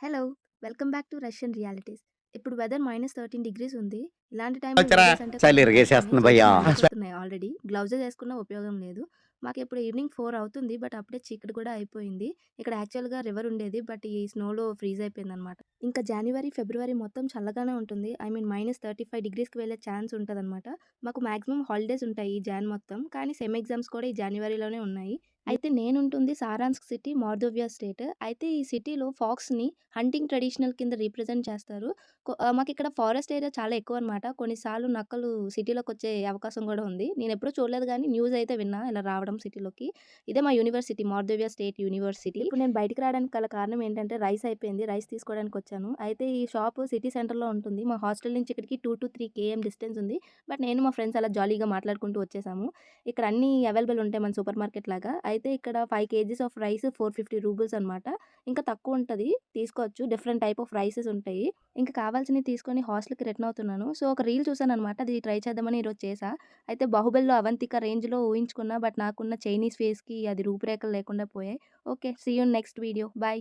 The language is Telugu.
Hello! Welcome back to Russian realities. ఇప్పుడు వెదర్ -13 ఉంది. ఇలాంటి టైంలో వచ్చారా? లేడీస్ అంటే చలి కొంచెం కష్టమే. ఇరిగేసేస్తుంది భయ్యా. చేతులు మాడిపోతున్నాయి ఆల్రెడీ. గ్లౌజెస్ ఏసుకున్న ఉపయోగం లేదు. మాకిప్పుడు ఈవినింగ్ 4 అవుతుంది. బట్ అప్పుడే చీకటి కూడా అయిపోయింది. ఇక్కడ యాక్చువల్‌గా రివర్ ఉండేది. బట్ ఈ స్నోలో ఫ్రీజ్ అయిపోయిందనమాట. ఇంకా జాన్యువరి, ఫిబ్రవరి మొత్తం చల్లగానే ఉంటుంది. ఐ మీన్ -35 వెళ్ళే ఛాన్స్ ఉంటదనమాట. మాకు మాక్సిమం హాలిడేస్ ఉంటాయి ఈ జాన్ మొత్తం. కానీ సెమ్ ఎగ్జామ్స్ కూడా ఈ జాన్యువరిలోనే ఉన్నాయి. అయితే నేనుంటుంది సారాంస్క్ సిటీ, మార్దోవియా స్టేట్. అయితే ఈ సిటీలో ఫాక్స్‌ని హంటింగ్ ట్రెడిషనల్ కింద రిప్రజెంట్ చేస్తారు. మాకిక్కడ ఫారెస్ట్ ఏరియా చాలా ఎక్కువనమాట. కొన్నిసార్లు నక్కలు సిటీలోకొచ్చే అవకాశం గూడా ఉంది. నేనెప్పుడూ చూడలేదు గానీ న్యూస్ అయితే విన్నా ఇలా రావడం సిటీలోకి. ఇదే మా యూనివర్సిటీ మార్దోవియా స్టేట్ యూనివర్సిటీ. ఇప్పుడు నేను బయటికి రావడానికి గల కారణం ఏంటంటే రైస్ అయిపోయింది. రైస్ తీసుకోవడానికొచ్చాను. అయితే ఈ షాపు సిటీ సెంటర్‌లో ఉంటుంది. మా హాస్టల్ నుంచి ఇక్కడికి 2-3 కేఎం డిస్టెన్స్ ఉంది. బట్ నేను మా ఫ్రెండ్స్ అలా జాలీగా మాట్లాడుకుంటూ వచ్చేసాము. ఇక్కడ అన్నీ అవైలబుల్ ఉంటాయి మన సూపర్ మార్కెట్ లాగా. అయితే ఇక్కడ 5 కేజీస్ ఆఫ్ రైస్ 450 రూబుల్స్ అనమాట. ఇంకా తక్కువుంటది. తీసుకోవచ్చు. డిఫరెంట్ టైప్ ఆఫ్ రైసెస్ ఉంటాయి. ఇంకా కావాల్సినవి తీసుకొని హాస్టల్‌కి రిటర్న్ అవుతున్నాను. సో, ఒక రీల్ చూసాననమాట. అది ట్రై చేద్దామని ఈరోజు చేశా. అయితే 'బాహుబలిలో' అవంతిక రేంజ్‌లో ఊహించుకున్నా. బట్ నాకున్న చైనీస్ ఫేస్‌కి అది రూపురేఖలు లేకుండా పోయాయి. Okay. See you in next video. Bye.